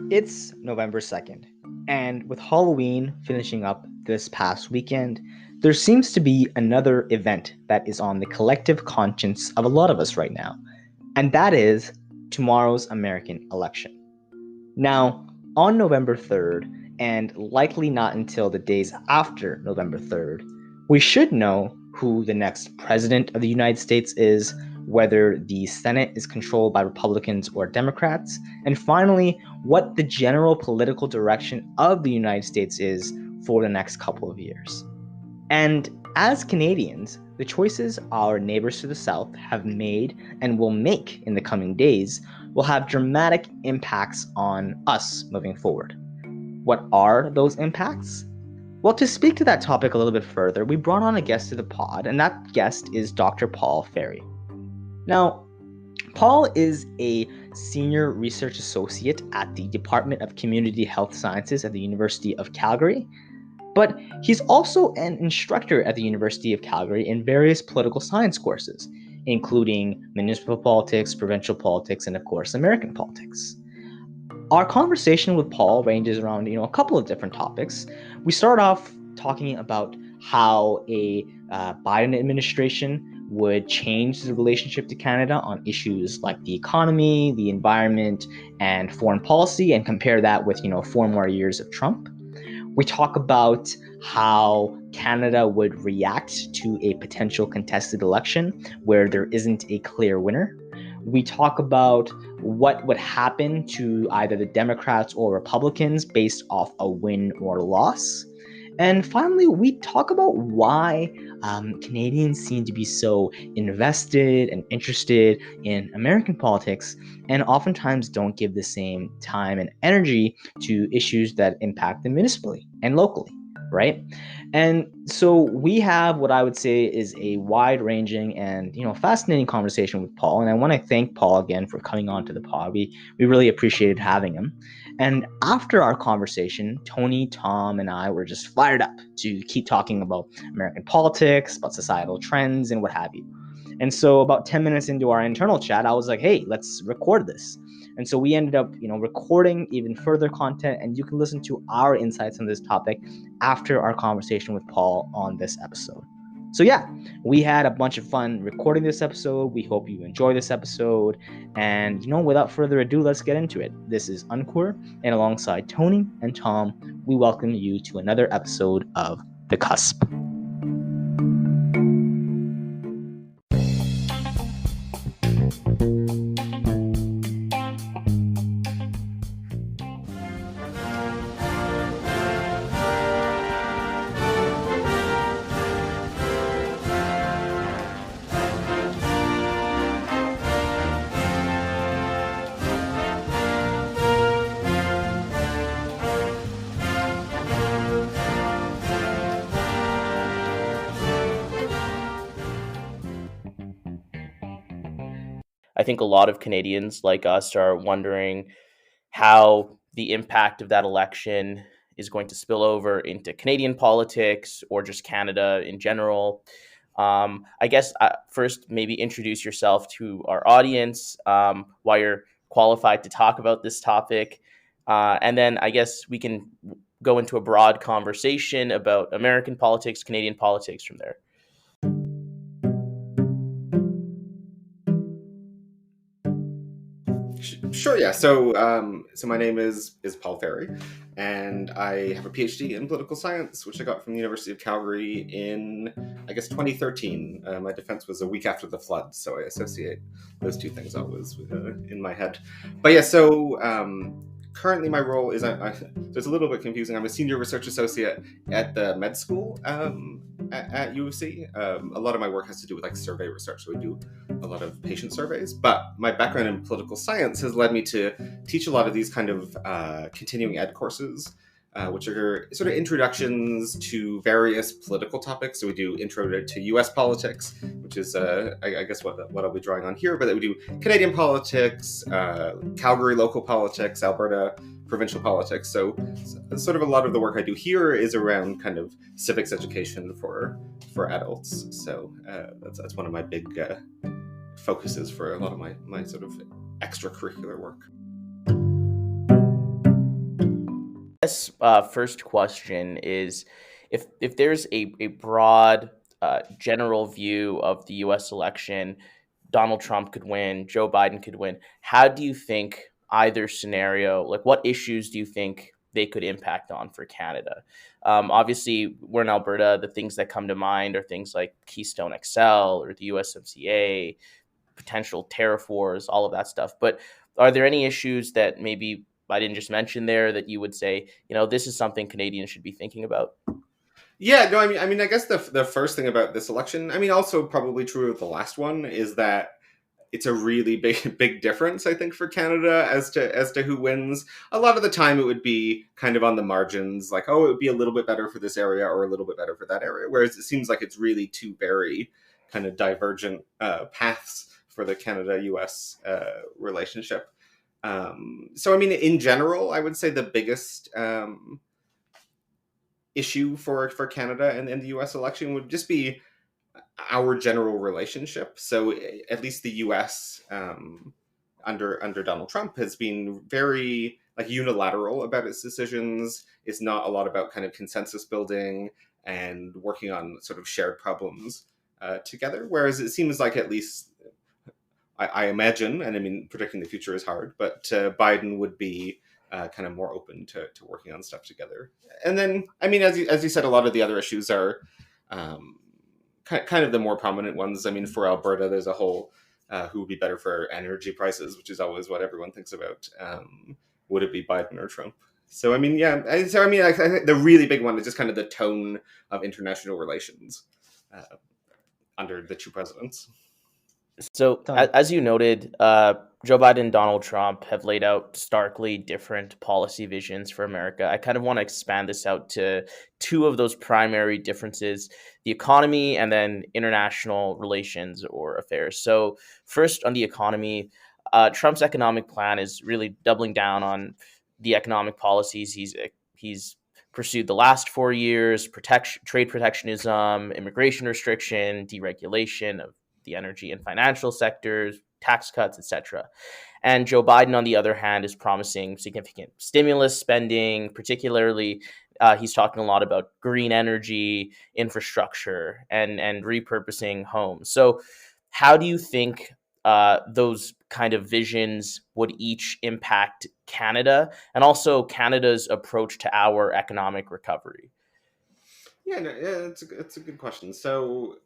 It's November 2nd, and with Halloween finishing up this past weekend, there seems to be another event that is on the collective conscience of a lot of us right now, and that is tomorrow's American election. Now, on November 3rd, and likely not until the days after November 3rd, we should know who the next president of the United States is, whether the Senate is controlled by Republicans or Democrats, and finally, what the general political direction of the United States is for the next couple of years. And as Canadians, the choices our neighbors to the south have made and will make in the coming days will have dramatic impacts on us moving forward. What are those impacts? Well, to speak to that topic a little bit further, we brought on a guest to the pod, and that guest is Dr. Paul Fairie. Now, Paul is a senior research associate at the Department of Community Health Sciences at the University of Calgary, but he's also an instructor at the University of Calgary in various political science courses, including municipal politics, provincial politics, and of course, American politics. Our conversation with Paul ranges around, a couple of different topics. We start off talking about how a Biden administration would change the relationship to Canada on issues like the economy, the environment, and foreign policy, and compare that with, 4 more years of Trump. We talk about how Canada would react to a potential contested election where there isn't a clear winner. We talk about what would happen to either the Democrats or Republicans based off a win or loss. And finally, we talk about why Canadians seem to be so invested and interested in American politics and oftentimes don't give the same time and energy to issues that impact them municipally and locally, right? And so we have what I would say is a wide-ranging and fascinating conversation with Paul. And I want to thank Paul again for coming on to the pod. We really appreciated having him. And after our conversation, Tony, Tom, and I were just fired up to keep talking about American politics, about societal trends, and what have you. And so about 10 minutes into our internal chat, I was like, hey, let's record this. And so we ended up, recording even further content, and you can listen to our insights on this topic after our conversation with Paul on this episode. So yeah, we had a bunch of fun recording this episode. We hope you enjoy this episode. And, without further ado, let's get into it. This is Uncour, and alongside Tony and Tom, we welcome you to another episode of The Cusp. I think a lot of Canadians like us are wondering how the impact of that election is going to spill over into Canadian politics or just Canada in general. I guess first, maybe introduce yourself to our audience, why you're qualified to talk about this topic. And then I guess we can go into a broad conversation about American politics, Canadian politics from there. Sure, yeah. So my name is Paul Fairie, and I have a PhD in political science, which I got from the University of Calgary in, I guess, 2013. My defense was a week after the flood, so I associate those two things always in my head. But yeah, so currently my role is, so it's a little bit confusing. I'm a senior research associate at the med school at UC. A lot of my work has to do with like survey research, so we do a lot of patient surveys. But my background in political science has led me to teach a lot of these kind of continuing ed courses, which are sort of introductions to various political topics. So we do intro to U.S. politics, which is, I guess, what I'll be drawing on here. But we do Canadian politics, Calgary local politics, Alberta provincial politics. So sort of a lot of the work I do here is around kind of civics education for adults. So that's one of my big focuses for a lot of my sort of extracurricular work. This first question is, if there's a broad general view of the U.S. election, Donald Trump could win, Joe Biden could win. How do you think either scenario, like what issues do you think they could impact on for Canada? Obviously, we're in Alberta. The things that come to mind are things like Keystone XL or the USMCA, potential tariff wars, all of that stuff. But are there any issues that maybe I didn't just mention there that you would say, this is something Canadians should be thinking about? Yeah, no, I guess the first thing about this election, also probably true of the last one, is that it's a really big difference, I think, for Canada as to who wins. A lot of the time, it would be kind of on the margins, like, oh, it would be a little bit better for this area or a little bit better for that area. Whereas it seems like it's really two very kind of divergent paths for the Canada-U.S. Relationship. So, in general, I would say the biggest issue for Canada and the U.S. election would just be our general relationship. So at least the U.S. Under Donald Trump has been very unilateral about its decisions. It's not a lot about kind of consensus building and working on sort of shared problems together. Whereas it seems like, at least I imagine, and predicting the future is hard, but Biden would be kind of more open to working on stuff together. And then, as you said, a lot of the other issues are kind of the more prominent ones. For Alberta, there's a whole who would be better for energy prices, which is always what everyone thinks about. Would it be Biden or Trump? So, I think the really big one is just kind of the tone of international relations under the two presidents. So, as you noted, Joe Biden and Donald Trump have laid out starkly different policy visions for America. I kind of want to expand this out to two of those primary differences: the economy and then international relations or affairs. So, first, on the economy, Trump's economic plan is really doubling down on the economic policies he's pursued the last 4 years: trade protectionism, immigration restriction, deregulation of the energy and financial sectors, tax cuts, etc. And Joe Biden, on the other hand, is promising significant stimulus spending. Particularly, he's talking a lot about green energy, infrastructure, and repurposing homes. So how do you think those kind of visions would each impact Canada, and also Canada's approach to our economic recovery? Yeah, it's a good question. So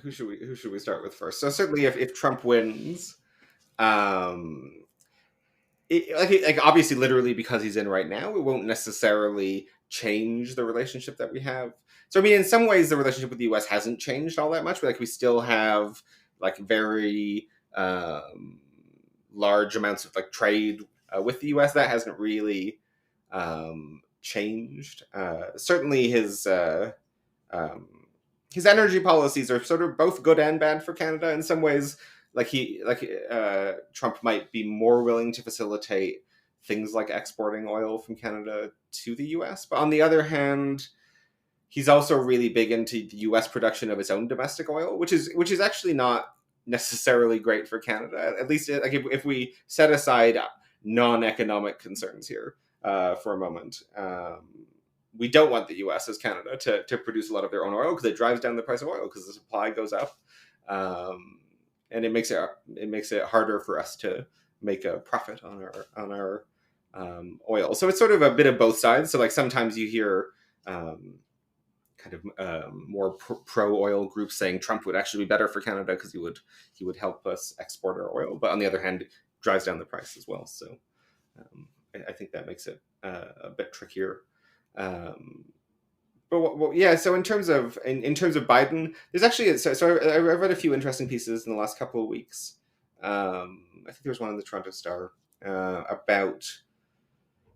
who should we start with first? So certainly, if Trump wins, obviously, literally because he's in right now, it won't necessarily change the relationship that we have. So in some ways, the relationship with the U.S. hasn't changed all that much. But we still have very large amounts of trade with the U.S. That hasn't really changed. Certainly, his energy policies are sort of both good and bad for Canada. In some ways, Trump might be more willing to facilitate things like exporting oil from Canada to the U.S. But on the other hand, he's also really big into the U.S. production of its own domestic oil, which is actually not necessarily great for Canada. At least if we set aside non-economic concerns here for a moment. We don't want the U.S. as Canada to produce a lot of their own oil, because it drives down the price of oil because the supply goes up, and it makes it harder for us to make a profit on our oil. So it's sort of a bit of both sides. So sometimes you hear more pro oil groups saying Trump would actually be better for Canada because he would help us export our oil, but on the other hand, it drives down the price as well. So I think that makes it a bit trickier. So in terms of Biden, there's actually I read a few interesting pieces in the last couple of weeks. I think there was one in the Toronto Star about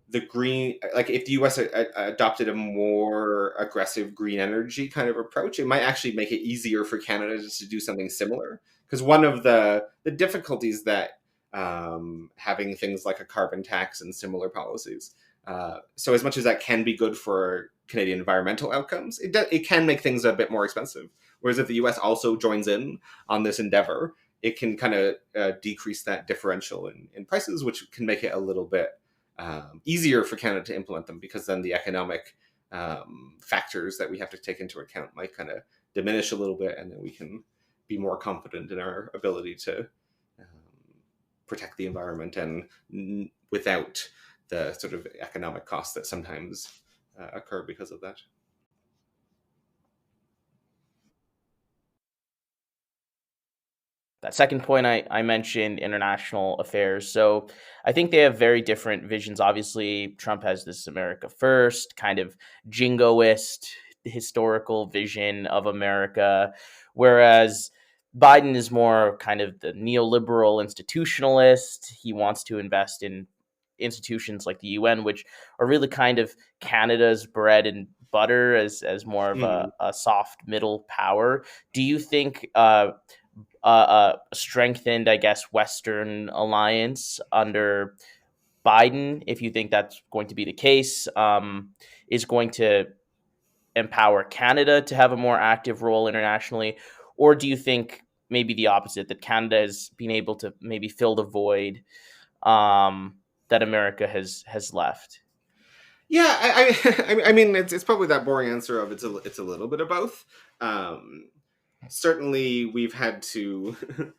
the green, if the U.S. adopted a more aggressive green energy kind of approach, it might actually make it easier for Canada to do something similar. Because one of the difficulties that having things like a carbon tax and similar policies, so as much as that can be good for Canadian environmental outcomes, it can make things a bit more expensive. Whereas if the U.S. also joins in on this endeavor, it can kind of decrease that differential in prices, which can make it a little bit easier for Canada to implement them, because then the economic factors that we have to take into account might kind of diminish a little bit, and then we can be more confident in our ability to protect the environment and without the sort of economic costs that sometimes occur because of that. That second point I mentioned, international affairs. So I think they have very different visions. Obviously, Trump has this America first, kind of jingoist historical vision of America, whereas Biden is more kind of the neoliberal institutionalist. He wants to invest in institutions like the UN, which are really kind of Canada's bread and butter as more of a soft middle power. Do you think strengthened, I guess, Western alliance under Biden, if you think that's going to be the case, is going to empower Canada to have a more active role internationally? Or do you think maybe the opposite, that Canada has been able to maybe fill the void that America has left? Yeah, I mean, it's probably that boring answer of it's a little bit of both. Certainly, we've had to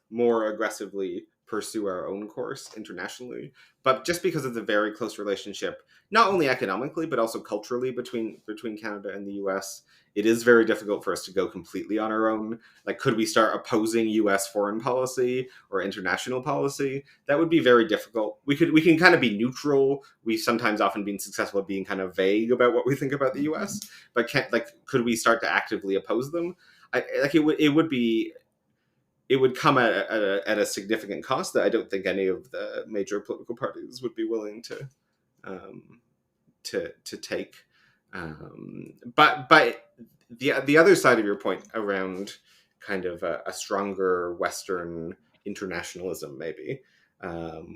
more aggressively pursue our own course internationally, but just because of the very close relationship, not only economically but also culturally between Canada and the U.S., it is very difficult for us to go completely on our own. Like, could we start opposing U.S. foreign policy or international policy? That would be very difficult. We can kind of be neutral. We've sometimes often been successful at being kind of vague about what we think about the U.S., but could we start to actively oppose them? It would come at a significant cost that I don't think any of the major political parties would be willing to take. But the other side of your point around kind of a stronger Western internationalism, maybe,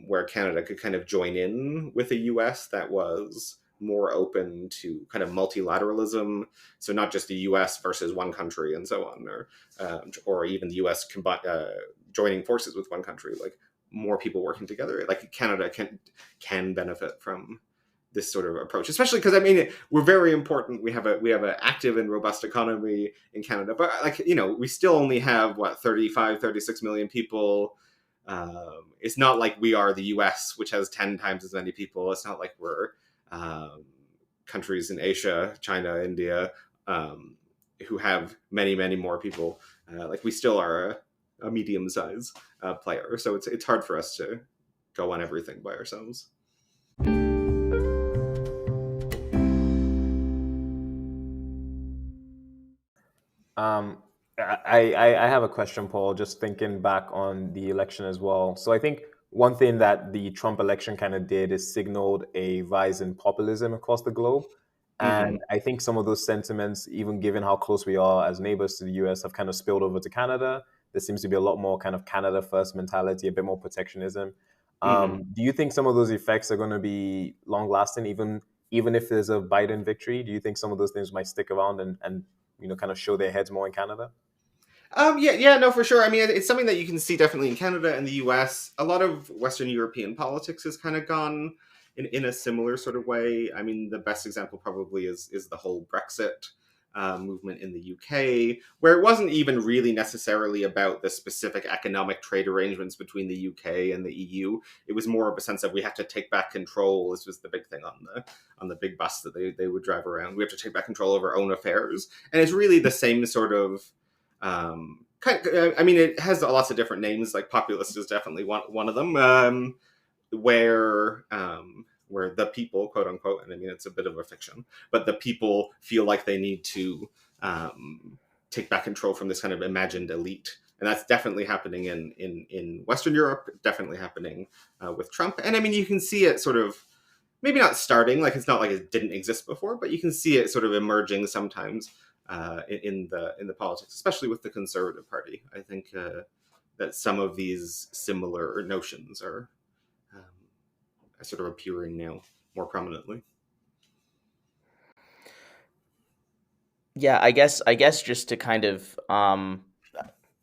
where Canada could kind of join in with a U.S. that was more open to kind of multilateralism, so not just the U.S. versus one country and so on, or even the U.S. joining forces with one country, like more people working together. Like, Canada can benefit from this sort of approach, especially because, I mean, we're very important. We have an active and robust economy in Canada, but we still only have 36 million people. It's not like we are the U.S., which has 10 times as many people. It's not like we're countries in Asia, China, India, who have many, many more people. We still are a medium-sized player, so it's hard for us to go on everything by ourselves. I have a question, Paul, just thinking back on the election as well. So I think one thing that the Trump election kind of did is signaled a rise in populism across the globe. And I think some of those sentiments, even given how close we are as neighbors to the US, have kind of spilled over to Canada. There seems to be a lot more kind of Canada first mentality, a bit more protectionism. Do you think some of those effects are going to be long lasting, even if there's a Biden victory? Do you think some of those things might stick around and kind of show their heads more in Canada? Yeah, no, for sure. I mean, it's something that you can see definitely in Canada and the US. A lot of Western European politics has kind of gone in a similar sort of way. I mean, the best example probably is the whole Brexit movement in the UK, where it wasn't even really necessarily about the specific economic trade arrangements between the UK and the EU. It was more of a sense of, we have to take back control. This was the big thing on the big bus that they would drive around. We have to take back control of our own affairs, and it's really the same sort of. I mean, it has lots of different names. Like, populist is definitely one of them. Where the people, quote unquote, and I mean, it's a bit of a fiction, but the people feel like they need to take back control from this kind of imagined elite, and that's definitely happening in Western Europe. Definitely happening with Trump, and I mean, you can see it sort of maybe not starting, like, it's not like it didn't exist before, but you can see it sort of emerging sometimes. In the politics, especially with the Conservative Party. I think that some of these similar notions are sort of appearing now more prominently. Yeah, I guess just to kind of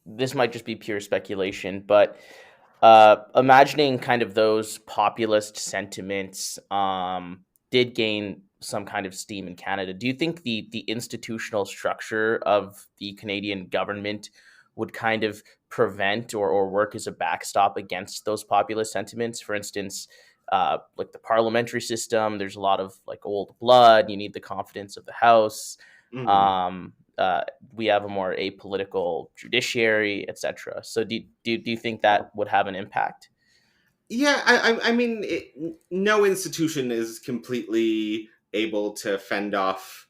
this might just be pure speculation, but imagining kind of those populist sentiments did gain some kind of steam in Canada. Do you think the institutional structure of the Canadian government would kind of prevent or work as a backstop against those populist sentiments? For instance, like the parliamentary system, there's a lot of like old blood. You need the confidence of the House. Mhm. Uh, we have a more apolitical judiciary, etc. So do you think that would have an impact? Yeah, I mean, no institution is completely able to fend off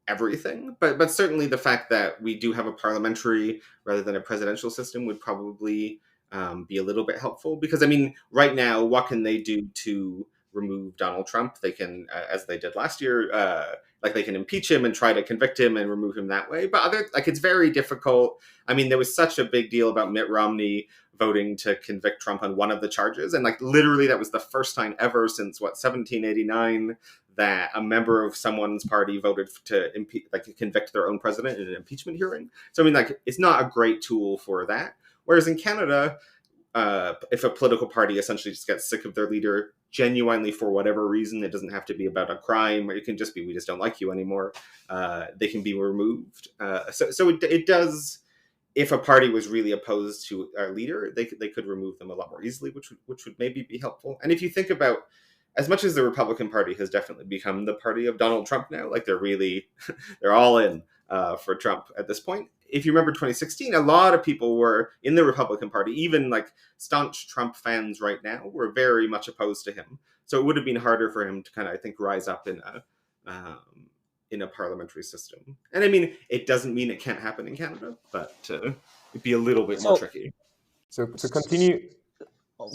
everything, but certainly the fact that we do have a parliamentary rather than a presidential system would probably be a little bit helpful. Because I mean, right now, what can they do to remove Donald Trump? They can, as they did last year, like they can impeach him and try to convict him and remove him that way. But it's very difficult. I mean, there was such a big deal about Mitt Romney voting to convict Trump on one of the charges. And like literally that was the first time ever since 1789 that a member of someone's party voted to convict their own president in an impeachment hearing. So I mean, like, it's not a great tool for that. Whereas in Canada, if a political party essentially just gets sick of their leader genuinely for whatever reason, it doesn't have to be about a crime, or it can just be we just don't like you anymore. They can be removed. So it does. If a party was really opposed to our leader, they could remove them a lot more easily, which would maybe be helpful. And if you think about, as much as the Republican Party has definitely become the party of Donald Trump now, like they're all in for Trump at this point. If you remember 2016, a lot of people were in the Republican Party, even like staunch Trump fans right now, were very much opposed to him. So it would have been harder for him to kind of, I think, rise up in a parliamentary system. And I mean, it doesn't mean it can't happen in Canada, but it'd be a little bit more tricky. So to continue...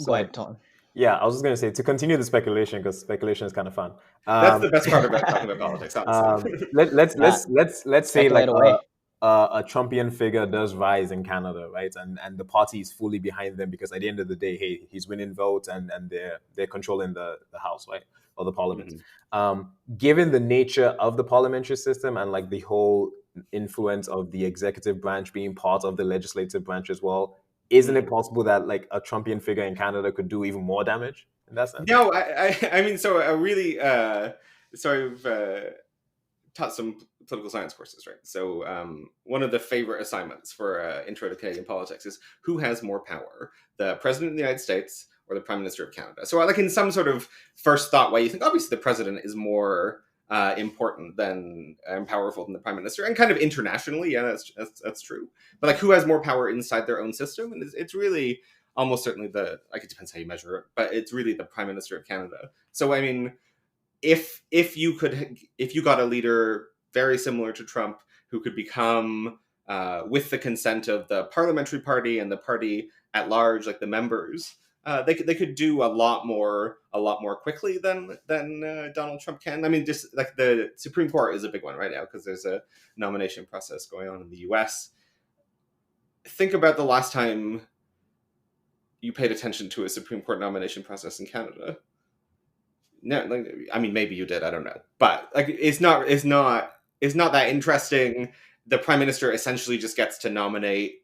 Go ahead, Tom. Yeah, I was just going to say, to continue the speculation, because speculation is kind of fun. That's the best part about talking about politics, honestly. Let's say like away. A Trumpian figure does rise in Canada, right? And the party is fully behind them because at the end of the day, hey, he's winning votes and they're controlling the House, right? Or the parliament. Mm-hmm. Given the nature of the parliamentary system and like the whole influence of the executive branch being part of the legislative branch as well, isn't it possible that like a Trumpian figure in Canada could do even more damage in that sense? No, I mean, so I really, so I've taught some political science courses, right? So one of the favorite assignments for Intro to Canadian Politics is who has more power, the President of the United States or the Prime Minister of Canada? So like in some sort of first thought way, you think obviously the President is more important than and powerful than the Prime Minister, and kind of internationally, yeah, that's true. But like, who has more power inside their own system? And it's really almost certainly it depends how you measure it, but it's really the Prime Minister of Canada. So I mean, if you got a leader very similar to Trump who could become with the consent of the parliamentary party and the party at large, like the members, they could do a lot more quickly than Donald Trump can. I mean, just like the Supreme Court is a big one right now because there's a nomination process going on in the U.S. Think about the last time you paid attention to a Supreme Court nomination process in Canada. No, like, I mean, maybe you did. I don't know, but like, it's not that interesting. The Prime Minister essentially just gets to nominate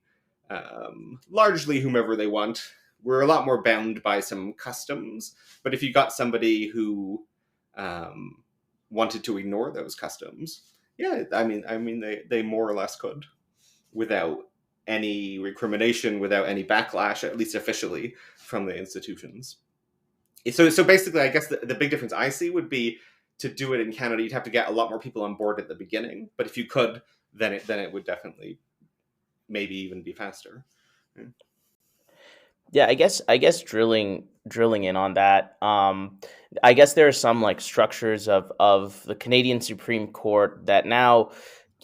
largely whomever they want. We're a lot more bound by some customs, but if you got somebody who wanted to ignore those customs, yeah, I mean, they more or less could, without any recrimination, without any backlash, at least officially, from the institutions. So basically, I guess the big difference I see would be to do it in Canada, you'd have to get a lot more people on board at the beginning. But if you could, then it would definitely maybe even be faster. Yeah, I guess drilling in on that. I guess there are some like structures of the Canadian Supreme Court that now,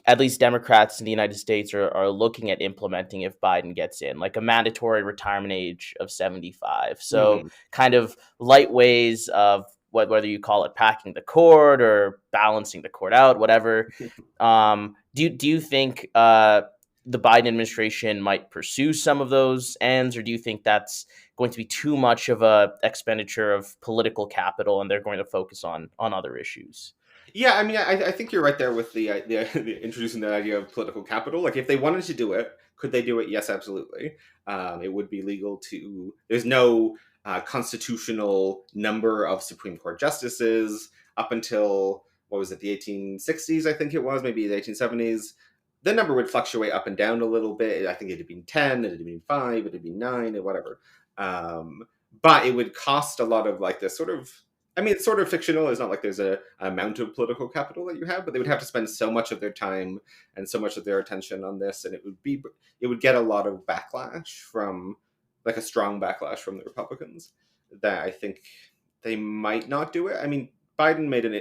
at least Democrats in the United States are looking at implementing if Biden gets in, like a mandatory retirement age of 75. So kind of light ways of whether you call it packing the court or balancing the court out, whatever. Do you think the Biden administration might pursue some of those ends, or do you think that's going to be too much of a expenditure of political capital and they're going to focus on other issues? Yeah, I mean, I think you're right there with the introducing the idea of political capital. Like, if they wanted to do it, Could they do it? Yes, absolutely. It would be legal to. There's no constitutional number of Supreme Court justices up until, what was it, the 1860s, I think it was, maybe the 1870s. The number would fluctuate up and down a little bit. I think it had been 10, it had been 5, it had been 9, or whatever. But it would cost a lot of like this sort of, I mean, it's sort of fictional. It's not like there's a amount of political capital that you have, but they would have to spend so much of their time and so much of their attention on this, and it would get a lot of backlash from, like a strong backlash from the Republicans, that I think they might not do it. I mean, Biden made an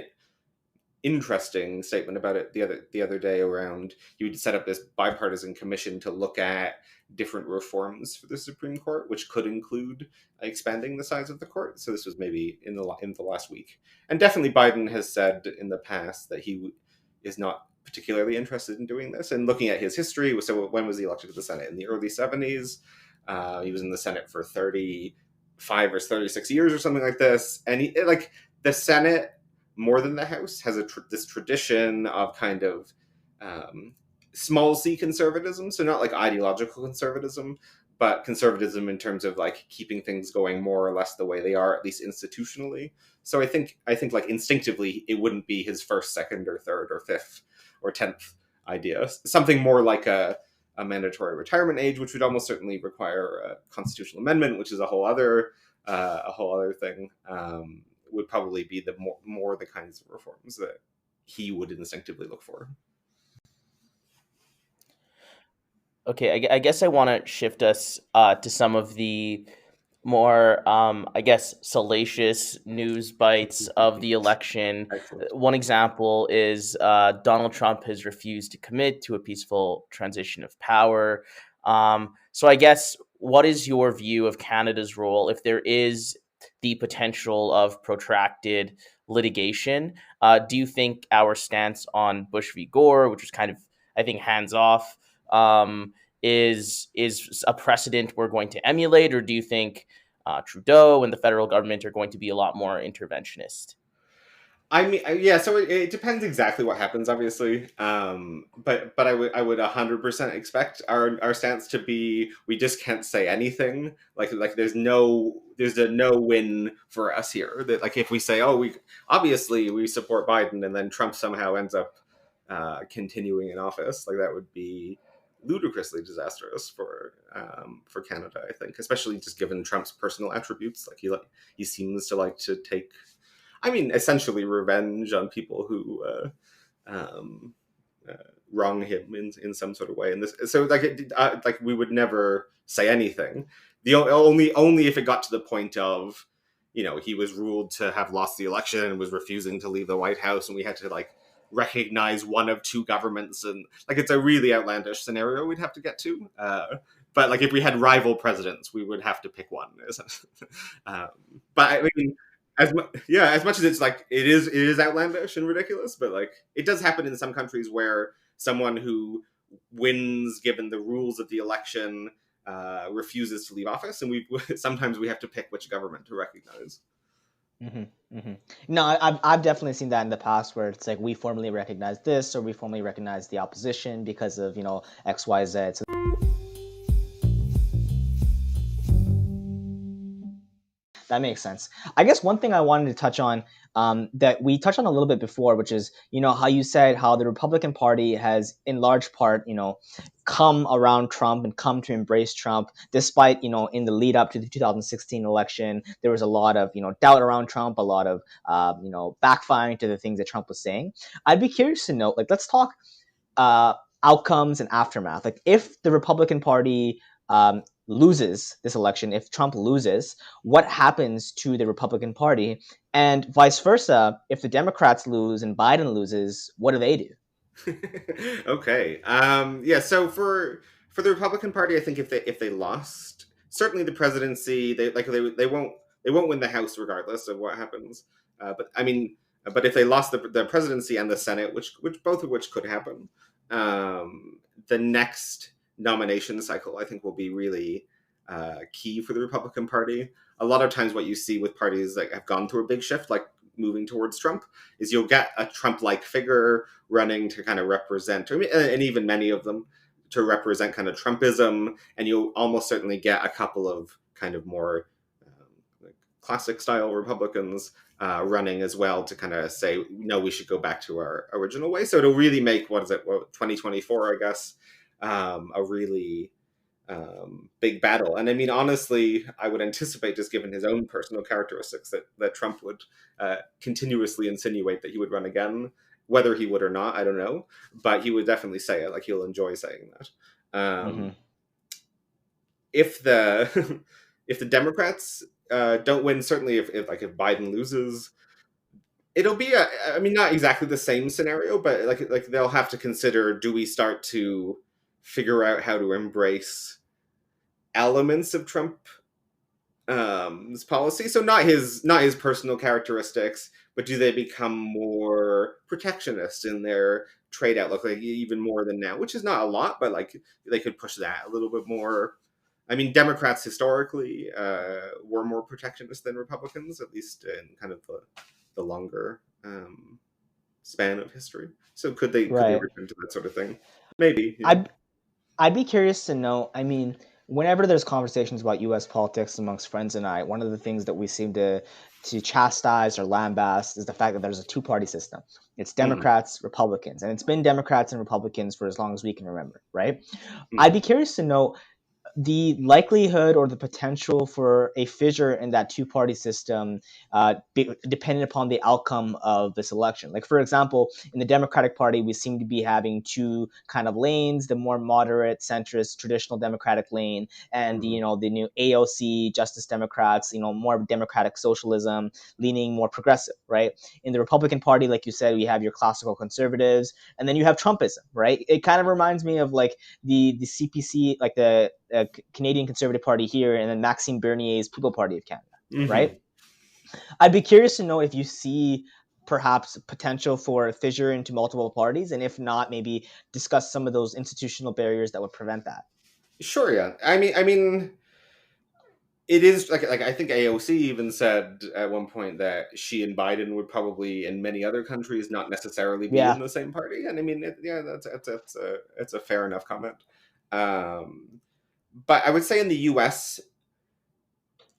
interesting statement about it the other day around he would set up this bipartisan commission to look at different reforms for the Supreme Court, which could include expanding the size of the court. So this was maybe in the last week. And definitely Biden has said in the past that he is not particularly interested in doing this. And looking at his history, so when was he elected to the Senate? In the early 70s. He was in the Senate for 35 or 36 years or something like this. And like the Senate, more than the House, has this tradition of kind of small c conservatism. So not like ideological conservatism, but conservatism in terms of like keeping things going more or less the way they are, at least institutionally. So I think like instinctively it wouldn't be his first, second, or third, or fifth, or 10th idea. Something more like a mandatory retirement age, which would almost certainly require a constitutional amendment, which is a whole other thing. Would probably be the more the kinds of reforms that he would instinctively look for. Okay, I guess I want to shift us to some of the more, I guess, salacious news bites of the election. Excellent. One example is Donald Trump has refused to commit to a peaceful transition of power. So I guess, what is your view of Canada's role if there is the potential of protracted litigation? Do you think our stance on Bush v. Gore, which was kind of, I think, hands off, is a precedent we're going to emulate, or do you think Trudeau and the federal government are going to be a lot more interventionist? I mean, yeah. So it depends exactly what happens, obviously. But I would 100% expect our stance to be, we just can't say anything. Like there's a no win for us here. That like if we say, oh, we obviously we support Biden, and then Trump somehow ends up continuing in office, like that would be ludicrously disastrous for Canada, I think, especially just given Trump's personal attributes. Like he seems to like to take, I mean, essentially revenge on people who wrong him in some sort of way. And this, so like we would never say anything. The only if it got to the point of, he was ruled to have lost the election and was refusing to leave the White House, and we had to like recognize one of two governments, and like it's a really outlandish scenario we'd have to get to. But like if we had rival presidents, we would have to pick one. But I mean, as much as it's like it is outlandish and ridiculous, but like it does happen in some countries where someone who wins given the rules of the election refuses to leave office, and sometimes we have to pick which government to recognize. Mm-hmm, mm-hmm. No, I've definitely seen that in the past, where it's like we formally recognize this, or we formally recognize the opposition because of X, Y, Z. So that makes sense. I guess one thing I wanted to touch on that we touched on a little bit before, which is, how you said how the Republican Party has in large part, come around Trump and come to embrace Trump, despite, in the lead up to the 2016 election, there was a lot of, doubt around Trump, a lot of, backfiring to the things that Trump was saying. I'd be curious to know, like, let's talk outcomes and aftermath. Like, if the Republican Party loses this election, if Trump loses, what happens to the Republican Party? And vice versa, if the Democrats lose and Biden loses, what do they do? Okay. Yeah. So for the Republican Party, I think if they lost, certainly the presidency, they won't win the House regardless of what happens. But if they lost the presidency and the Senate, which both of which could happen, the next nomination cycle, I think, will be really key for the Republican Party. A lot of times what you see with parties that have gone through a big shift, like moving towards Trump, is you'll get a Trump-like figure running to kind of represent, and even many of them, represent kind of Trumpism, and you'll almost certainly get a couple of kind of more like classic style Republicans running as well to kind of say, no, we should go back to our original way. So it'll really make 2024, I guess, a really big battle. And I mean, honestly, I would anticipate, just given his own personal characteristics, that Trump would continuously insinuate that he would run again. Whether he would or not, I don't know, but he would definitely say it. Like, he'll enjoy saying that. If the if the Democrats don't win, certainly if Biden loses, it'll be I mean, not exactly the same scenario, but like they'll have to consider, do we start to figure out how to embrace elements of Trump's policy? So not his personal characteristics, but do they become more protectionist in their trade outlook, like even more than now, which is not a lot, but like they could push that a little bit more. I mean, Democrats historically were more protectionist than Republicans, at least in kind of the longer span of history. So could they return to that sort of thing? Maybe. Yeah. I'd be curious to know. I mean, whenever there's conversations about U.S. politics amongst friends and I, one of the things that we seem to chastise or lambaste is the fact that there's a two-party system. It's Democrats, Republicans, and it's been Democrats and Republicans for as long as we can remember, right? I'd be curious to know the likelihood or the potential for a fissure in that two-party system dependent upon the outcome of this election. Like, for example, in the Democratic Party, we seem to be having two kind of lanes, the more moderate, centrist, traditional Democratic lane, and the new AOC, Justice Democrats, more democratic socialism, leaning more progressive, right? In the Republican Party, like you said, we have your classical conservatives, and then you have Trumpism, right? It kind of reminds me of like the CPC, like the Canadian Conservative Party here, and then Maxime Bernier's People Party of Canada, right? I'd be curious to know if you see perhaps potential for a fissure into multiple parties, and if not, maybe discuss some of those institutional barriers that would prevent that. Sure, yeah. I mean, it is like I think AOC even said at one point that she and Biden would probably, in many other countries, not necessarily be in the same party. And I mean, it's a fair enough comment. But I would say in the U.S.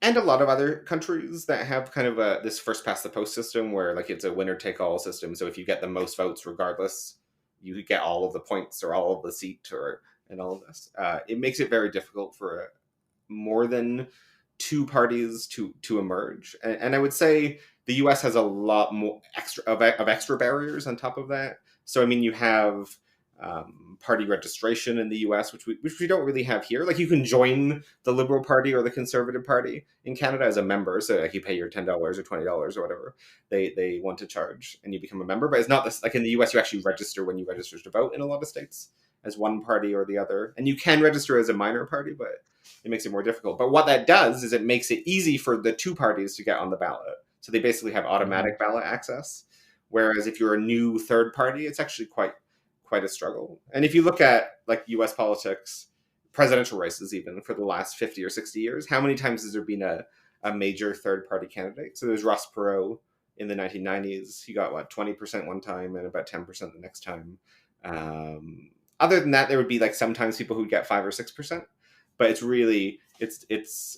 and a lot of other countries that have kind of this first past the post system, where like it's a winner take all system. So if you get the most votes, regardless, you get all of the points or all of the seat and all of this. It makes it very difficult for more than two parties to emerge. And I would say the U.S. has a lot more extra barriers on top of that. So I mean, you have party registration in the U.S., which we don't really have here. Like, you can join the Liberal Party or the Conservative Party in Canada as a member, so like you pay your $10 or $20 or whatever they want to charge, and you become a member. But it's not this, like in the U.S. you actually register when you register to vote in a lot of states as one party or the other, and you can register as a minor party, but it makes it more difficult. But what that does is it makes it easy for the two parties to get on the ballot. So they basically have automatic ballot access, whereas if you're a new third party, it's actually quite a struggle. And if you look at like U.S. politics, presidential races, even for the last 50 or 60 years, how many times has there been a major third party candidate? So there's Ross Perot in the 1990s. He got 20% one time and about 10% the next time. Other than that, there would be like sometimes people who get 5 or 6%, but it's really it's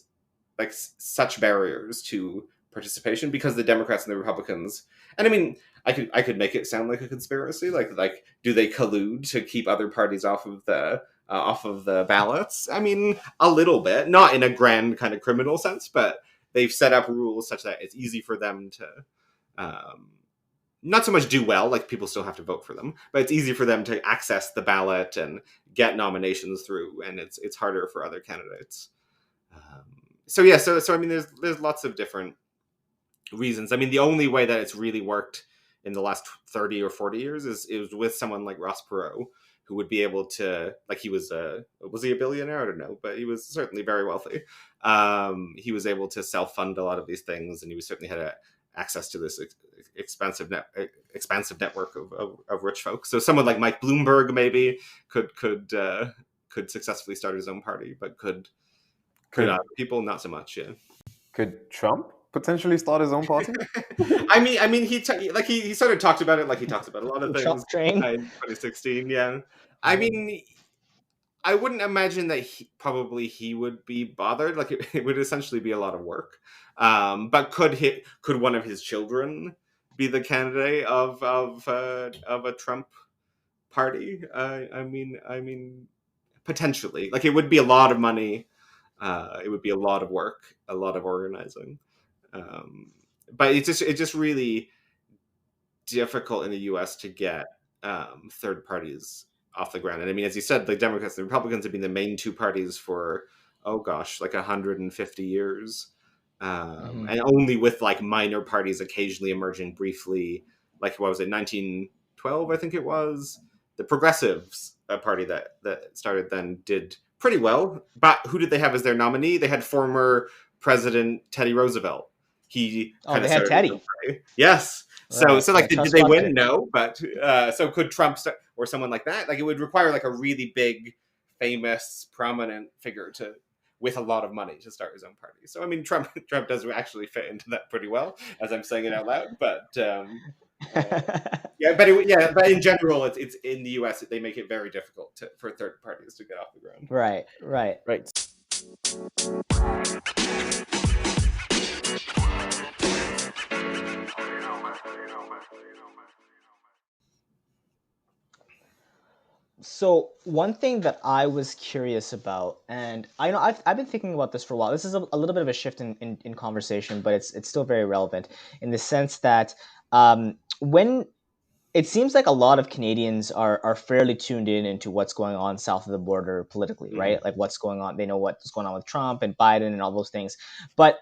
like such barriers to participation because the Democrats and the Republicans, and I mean, I could make it sound like a conspiracy, like do they collude to keep other parties off of the ballots? I mean, a little bit, not in a grand kind of criminal sense, but they've set up rules such that it's easy for them to not so much do well, like people still have to vote for them, but it's easy for them to access the ballot and get nominations through, and it's harder for other candidates. So I mean, there's lots of different reasons. I mean, the only way that it's really worked in the last 30 or 40 years is with someone like Ross Perot, who would be able to, like, was he a billionaire? I don't know, but he was certainly very wealthy. He was able to self-fund a lot of these things, and he certainly had access to this expansive network of rich folks. So someone like Mike Bloomberg maybe could successfully start his own party, but could other people not so much? Yeah. Could Trump potentially start his own party? I mean, he sort of talked about it, like he talks about a lot of things in 2016. Yeah, I mean, I wouldn't imagine that he would be bothered. Like it would essentially be a lot of work. But could one of his children be the candidate of a Trump party? I mean, potentially. Like it would be a lot of money. It would be a lot of work, a lot of organizing. But it's just really difficult in the U.S. to get third parties off the ground. And I mean, as you said, the Democrats, the Republicans have been the main two parties for like 150 years, and only with like minor parties occasionally emerging briefly. Like what was it, 1912? I think it was the Progressives, a party that started then, did pretty well. But who did they have as their nominee? They had former President Teddy Roosevelt. He kind they of had started Teddy. Yes. Right, So like, right. did Tough they spot win? there. No, but so could Trump or someone like that? Like, it would require like a really big, famous, prominent figure with a lot of money to start his own party. So I mean, Trump does actually fit into that pretty well, as I'm saying it out loud. But yeah, but in general, it's in the U.S. they make it very difficult for third parties to get off the ground. Right. Right. So one thing that I was curious about, and I know I've been thinking about this for a while. This is a little bit of a shift in conversation, but it's still very relevant in the sense that when it seems like a lot of Canadians are fairly tuned into what's going on south of the border politically, right? Like what's going on. They know what's going on with Trump and Biden and all those things. But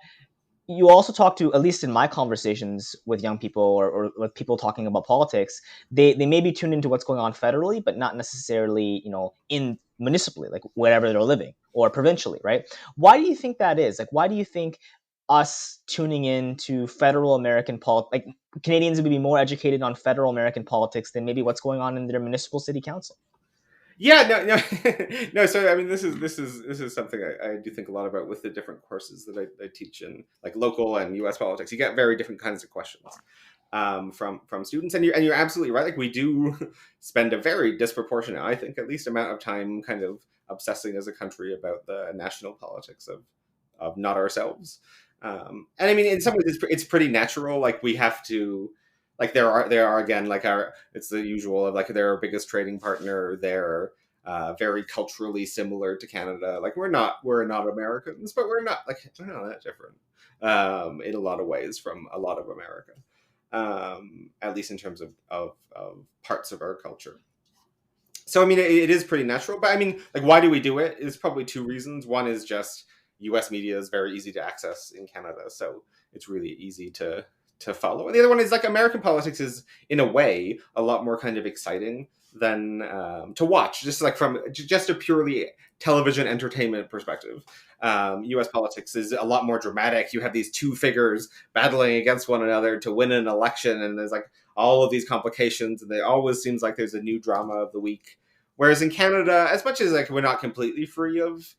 you also talk to, at least in my conversations with young people or with people talking about politics, they may be tuned into what's going on federally, but not necessarily, in municipally, like wherever they're living, or provincially, right? Why do you think that is? Like, why do you think us tuning in to federal American politics, like Canadians would be more educated on federal American politics than maybe what's going on in their municipal city council? Yeah, no, no. So I mean, this is something I do think a lot about with the different courses that I teach in like local and U.S. politics. You get very different kinds of questions from students, and you're absolutely right. Like we do spend a very disproportionate, I think, at least amount of time kind of obsessing as a country about the national politics of not ourselves. And I mean, in some ways, it's pretty natural. Like we have to. Like there are again, like it's the usual of like they're our biggest trading partner. They're very culturally similar to Canada. Like we're not Americans, but we're not that different in a lot of ways from a lot of America, at least in terms of parts of our culture. So I mean, it is pretty natural. But I mean, like, why do we do it? It's probably two reasons. One is just U.S. media is very easy to access in Canada, so it's really easy to follow. And the other one is like American politics is in a way a lot more kind of exciting than to watch, just like from just a purely television entertainment perspective. U.S. politics is a lot more dramatic. You have these two figures battling against one another to win an election, and there's like all of these complications, and it always seems like there's a new drama of the week. Whereas in Canada, as much as like we're not completely free of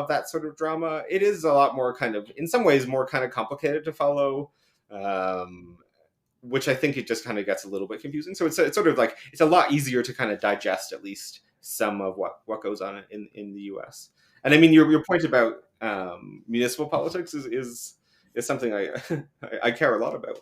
that sort of drama, it is a lot more kind of, in some ways, more kind of complicated to follow. Which I think it just kind of gets a little bit confusing. So it's sort of like it's a lot easier to kind of digest at least some of what goes on in the U.S. And I mean, your point about municipal politics is something I care a lot about.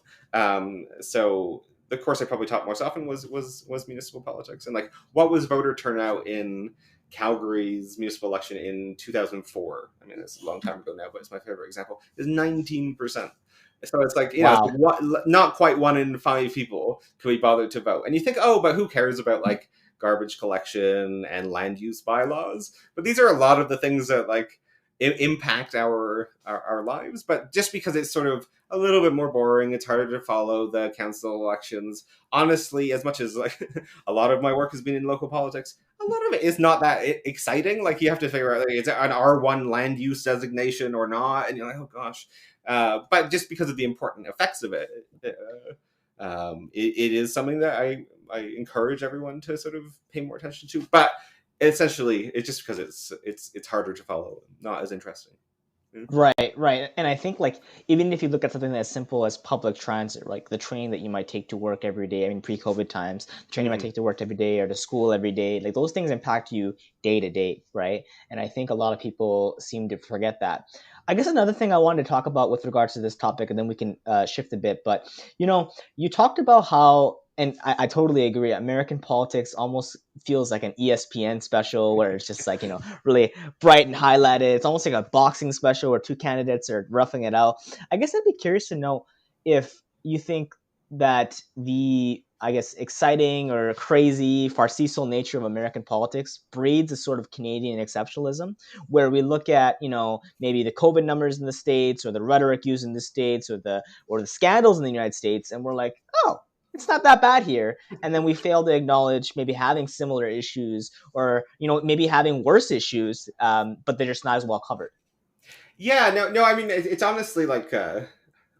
So the course I probably taught most often was municipal politics, and like what was voter turnout in Calgary's municipal election in 2004. I mean, it's a long time ago now, but it's my favorite example. Is 19%. So it's like, Wow. not quite 1 in 5 people could be bothered to vote. And you think, oh, but who cares about like garbage collection and land use bylaws? But these are a lot of the things that like impact our lives. But just because it's sort of a little bit more boring, it's harder to follow the council elections. Honestly, as much as like a lot of my work has been in local politics, a lot of it is not that exciting. Like you have to figure out, like, is it an R1 land use designation or not? And you're like, oh gosh. But just because of the important effects of it, it is something that I encourage everyone to sort of pay more attention to. But essentially, it's just because it's harder to follow, not as interesting. Right. And I think like even if you look at something as simple as public transit, like the train that you might take to work every day. I mean, pre-COVID times, the train you might Mhm. take to work every day or to school every day, like those things impact you day to day, right? And I think a lot of people seem to forget that. I guess another thing I wanted to talk about with regards to this topic, and then we can shift a bit. But you talked about how, and I totally agree. American politics almost feels like an ESPN special where it's just like really bright and highlighted. It's almost like a boxing special where two candidates are roughing it out. I guess I'd be curious to know if you think that the, I guess, exciting or crazy farcical nature of American politics breeds a sort of Canadian exceptionalism where we look at, maybe the COVID numbers in the States or the rhetoric used in the States or the scandals in the United States, and we're like, oh, it's not that bad here. And then we fail to acknowledge maybe having similar issues or maybe having worse issues, but they're just not as well covered. Yeah, no. I mean, it's honestly like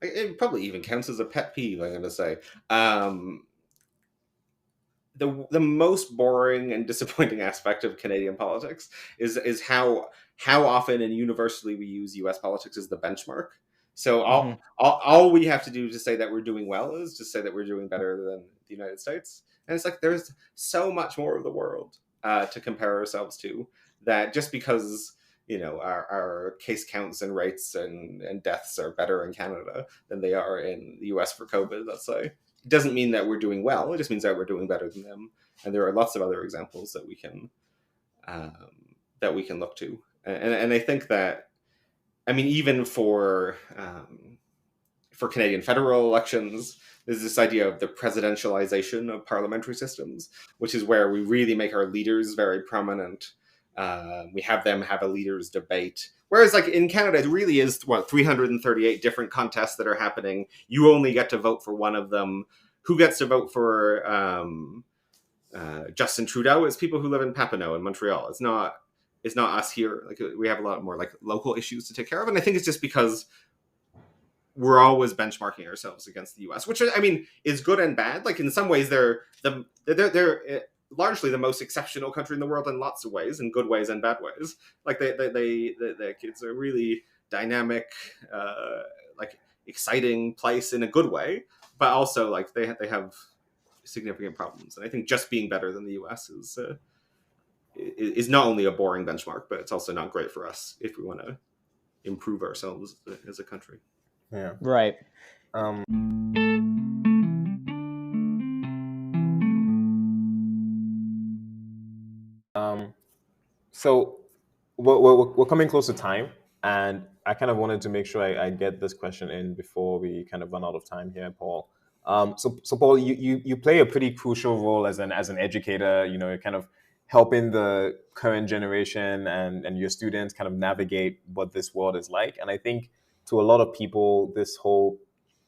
it probably even counts as a pet peeve. I'm gonna say. The most boring and disappointing aspect of Canadian politics is how often and universally we use U.S. politics as the benchmark. So Mm-hmm. all we have to do to say that we're doing well is just say that we're doing better than the United States. And it's like there's so much more of the world to compare ourselves to, that just because our case counts and rates and deaths are better in Canada than they are in the U.S. for COVID, let's say, it doesn't mean that we're doing well. It just means that we're doing better than them. And there are lots of other examples that we can look to. And I think that, I mean, even for Canadian federal elections, there's this idea of the presidentialization of parliamentary systems, which is where we really make our leaders very prominent. We have them have a leaders debate. Whereas, like in Canada, it really is 338 different contests that are happening. You only get to vote for one of them. Who gets to vote for Justin Trudeau? It's people who live in Papineau in Montreal. It's not us here. Like we have a lot more like local issues to take care of, and I think it's just because we're always benchmarking ourselves against the U.S., which I mean is good and bad. Like in some ways, they're largely the most exceptional country in the world in lots of ways, in good ways and bad ways. Like the kids are really dynamic, like exciting place in a good way, but also like they have significant problems. And I think just being better than the U.S. is not only a boring benchmark, but it's also not great for us if we want to improve ourselves as a country. Yeah. Right. So we're coming close to time, and I kind of wanted to make sure I get this question in before we kind of run out of time here, Paul. So Paul, you play a pretty crucial role as an educator. You're kind of helping the current generation and your students kind of navigate what this world is like. And I think to a lot of people, this whole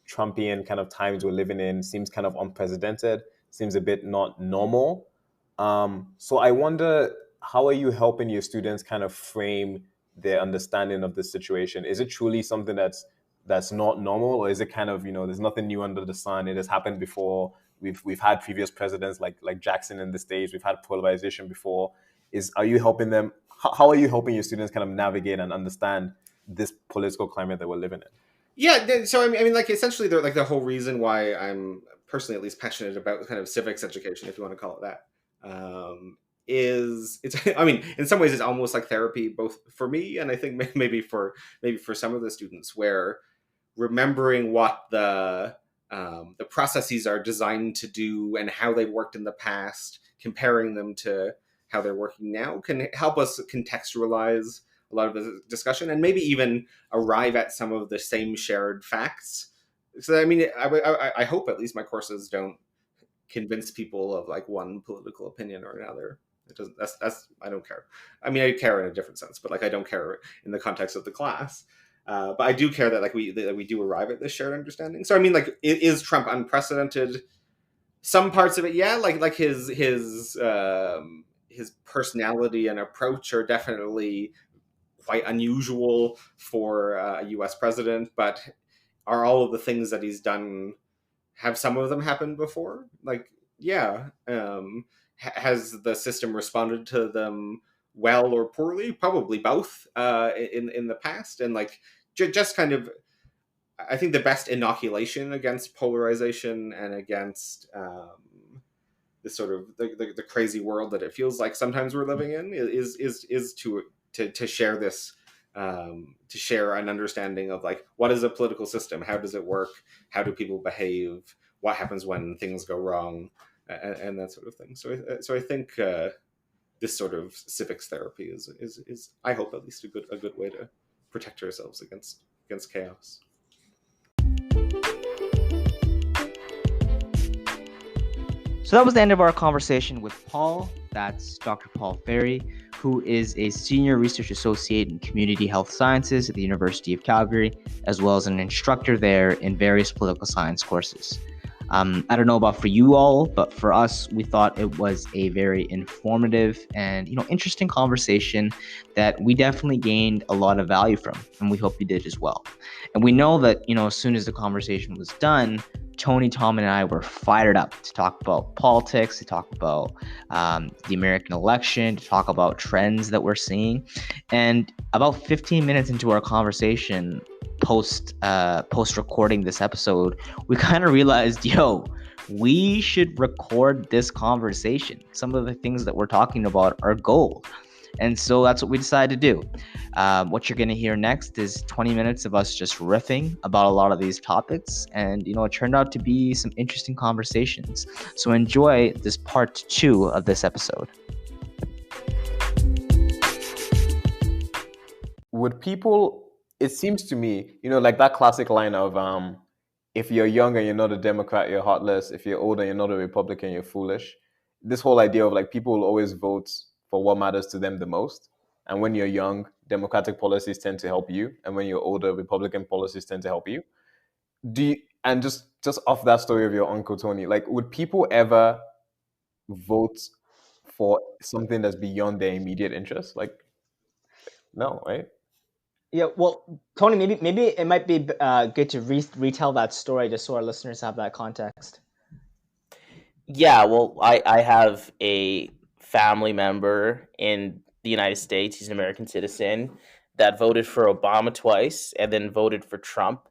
Trumpian kind of times we're living in seems kind of unprecedented, seems a bit not normal. So I wonder, how are you helping your students kind of frame their understanding of the situation? Is it truly something that's not normal, or is it kind of, there's nothing new under the sun? It has happened before. We've had previous presidents like Jackson in the States. We've had polarization before. Are you helping them? How are you helping your students kind of navigate and understand this political climate that we're living in? Yeah, so I mean, like essentially, they're like the whole reason why I'm personally at least passionate about kind of civics education, if you want to call it that. Is it's I mean, in some ways it's almost like therapy, both for me and I think maybe for some of the students, where remembering what the processes are designed to do and how they've worked in the past, comparing them to how they're working now, can help us contextualize a lot of the discussion and maybe even arrive at some of the same shared facts. So I mean, I hope at least my courses don't convince people of like one political opinion or another. It doesn't. That's I don't care. I mean, I care in a different sense, but like I don't care in the context of the class. But I do care that like we do arrive at this shared understanding. So I mean, like, is Trump unprecedented? Some parts of it, yeah. Like his personality and approach are definitely quite unusual for a U.S. president. But are all of the things that he's done, have some of them happened before? Like, yeah. Has the system responded to them well or poorly, probably both, in the past, and like just kind of, I think the best inoculation against polarization and against this sort of the crazy world that it feels like sometimes we're living in is to share this, to share an understanding of like, what is a political system, how does it work, how do people behave, what happens when things go wrong, and that sort of thing. So I think this sort of civics therapy is I hope at least a good way to protect ourselves against chaos. So that was the end of our conversation with Paul. That's Dr. Paul Fairie, who is a senior research associate in community health sciences at the University of Calgary, as well as an instructor there in various political science courses. I don't know about for you all, but for us, we thought it was a very informative and interesting conversation that we definitely gained a lot of value from, and we hope you did as well. And we know that as soon as the conversation was done, Tony, Tom, and I were fired up to talk about politics, to talk about the American election, to talk about trends that we're seeing. And about 15 minutes into our conversation, post recording this episode, we kind of realized, we should record this conversation. Some of the things that we're talking about are gold. And so that's what we decided to do. What you're going to hear next is 20 minutes of us just riffing about a lot of these topics. And, it turned out to be some interesting conversations. So enjoy this part 2 of this episode. Would people, it seems to me, like that classic line of, if you're young and you're not a Democrat, you're heartless. If you're older and you're not a Republican, you're foolish. This whole idea of like people will always vote for what matters to them the most. And when you're young, Democratic policies tend to help you. And when you're older, Republican policies tend to help you. And just off that story of your Uncle Tony, like, would people ever vote for something that's beyond their immediate interest? Like, no, right? Yeah, well, Tony, maybe it might be good to retell that story just so our listeners have that context. Yeah, well, I have a family member in the United States. He's an American citizen that voted for Obama twice and then voted for Trump,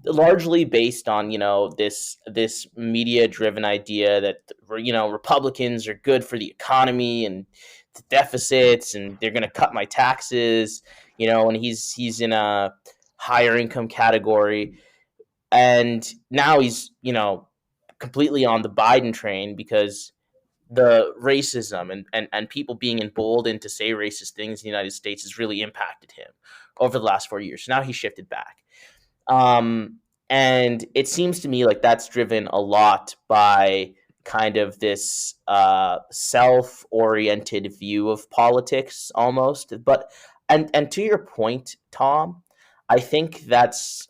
largely based on this media driven idea that Republicans are good for the economy and the deficits, and they're going to cut my taxes, and he's in a higher income category, and now he's completely on the Biden train because the racism and people being emboldened to say racist things in the United States has really impacted him over the last 4 years. Now he shifted back. And it seems to me like that's driven a lot by kind of this self-oriented view of politics almost. But and to your point, Tom, I think that's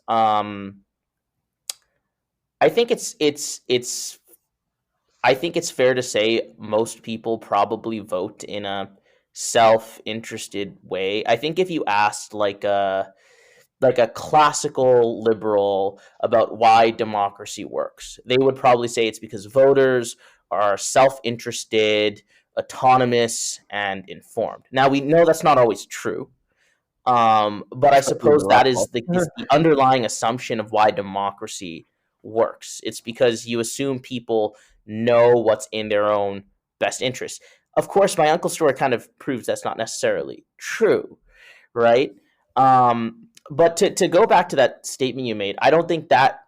I think it's fair to say most people probably vote in a self-interested way. I think if you asked like a classical liberal about why democracy works, they would probably say it's because voters are self-interested, autonomous, and informed. Now, we know that's not always true. But I suppose that is the underlying assumption of why democracy works. It's because you assume people know what's in their own best interest. Of course, my uncle's story kind of proves that's not necessarily true, right? But to go back to that statement you made, I don't think that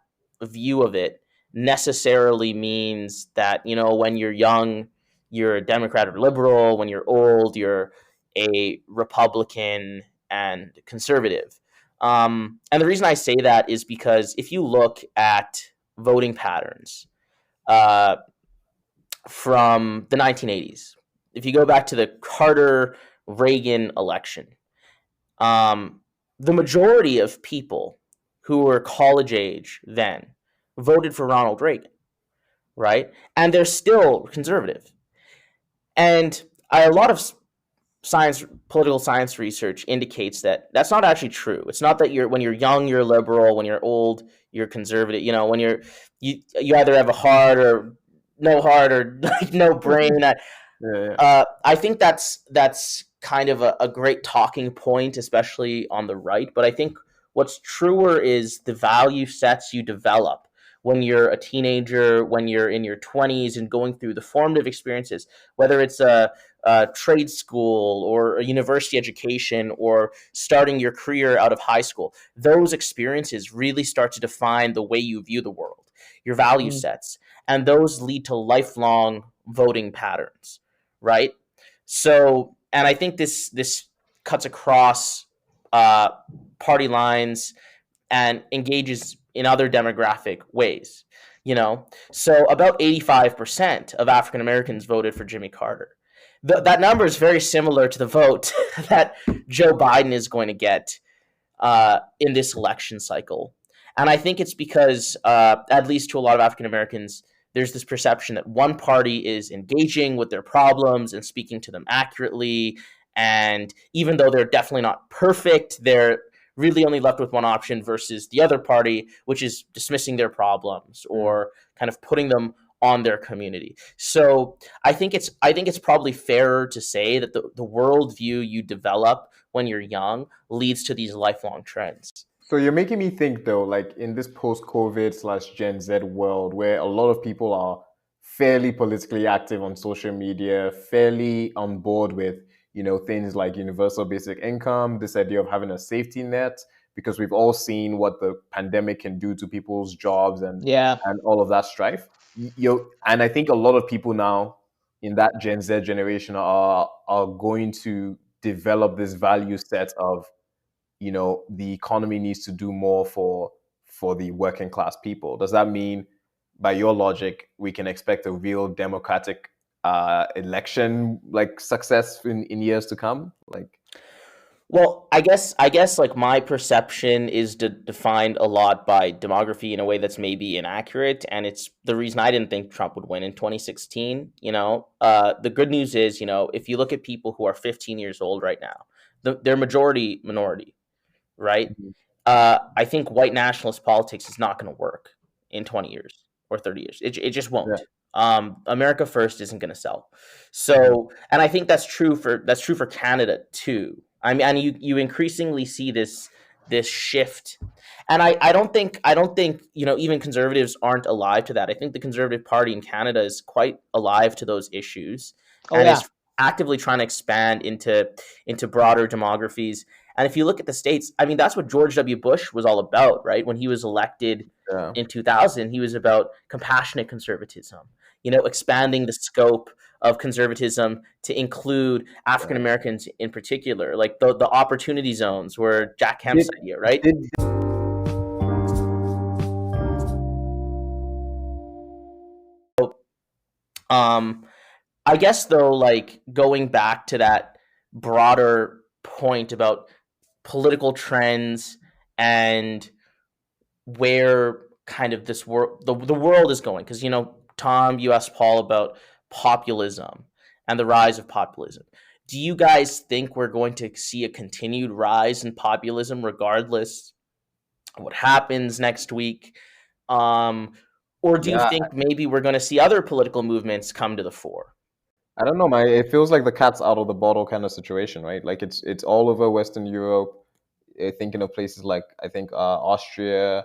view of it necessarily means that, when you're young, you're a Democrat or liberal. When you're old, you're a Republican and conservative. And the reason I say that is because if you look at voting patterns from the 1980s, if you go back to the Carter-Reagan election, the majority of people who were college age then voted for Ronald Reagan, right? And they're still conservative. And a lot of political science research indicates that that's not actually true. It's not that when you're young, you're liberal. When you're old, you're conservative. When you either have a heart or no brain. I think that's kind of a great talking point, especially on the right. But I think what's truer is the value sets you develop when you're a teenager, when you're in your 20s and going through the formative experiences, whether it's a trade school or a university education or starting your career out of high school. Those experiences really start to define the way you view the world, your value sets, and those lead to lifelong voting patterns, right? So, and I think this cuts across party lines and engages in other demographic ways. So about 85% of African Americans voted for Jimmy Carter. That number is very similar to the vote that Joe Biden is going to get in this election cycle. And I think it's because, at least to a lot of African Americans, there's this perception that one party is engaging with their problems and speaking to them accurately. And even though they're definitely not perfect, they're really only left with one option versus the other party, which is dismissing their problems or kind of putting them on their community. So I think it's probably fairer to say that the worldview you develop when you're young leads to these lifelong trends. So you're making me think though, like in this post-COVID / Gen Z world where a lot of people are fairly politically active on social media, fairly on board with, things like universal basic income, this idea of having a safety net, because we've all seen what the pandemic can do to people's jobs and all of that strife. And I think a lot of people now in that Gen Z generation are going to develop this value set of, the economy needs to do more for the working class people. Does that mean, by your logic, we can expect a real democratic election like success in years to come? Well, I guess like my perception is defined a lot by demography in a way that's maybe inaccurate, and it's the reason I didn't think Trump would win in 2016. The good news is, if you look at people who are 15 years old right now, they're majority minority, right? Mm-hmm. I think white nationalist politics is not going to work in 20 years or 30 years. It just won't. Yeah. America First isn't going to sell. So, and I think that's true for Canada too. I mean, and you increasingly see this shift, and I don't think even conservatives aren't alive to that. I think the Conservative Party in Canada is quite alive to those issues is actively trying to expand into broader demographies. And if you look at the States, I mean, that's what George W. Bush was all about, right? When he was elected in 2000, he was about compassionate conservatism, expanding the scope of conservatism to include African Americans in particular, like the opportunity zones where Jack Kemp's idea, right? I guess though, like going back to that broader point about political trends and where kind of this world, the world is going, because Tom, you asked Paul about populism and the rise of populism. Do you guys think we're going to see a continued rise in populism regardless of what happens next week? Or do you think maybe we're going to see other political movements come to the fore? I don't know, it feels like the cat's out of the bottle kind of situation, right? Like it's all over Western Europe. Thinking of places like, I think, Austria,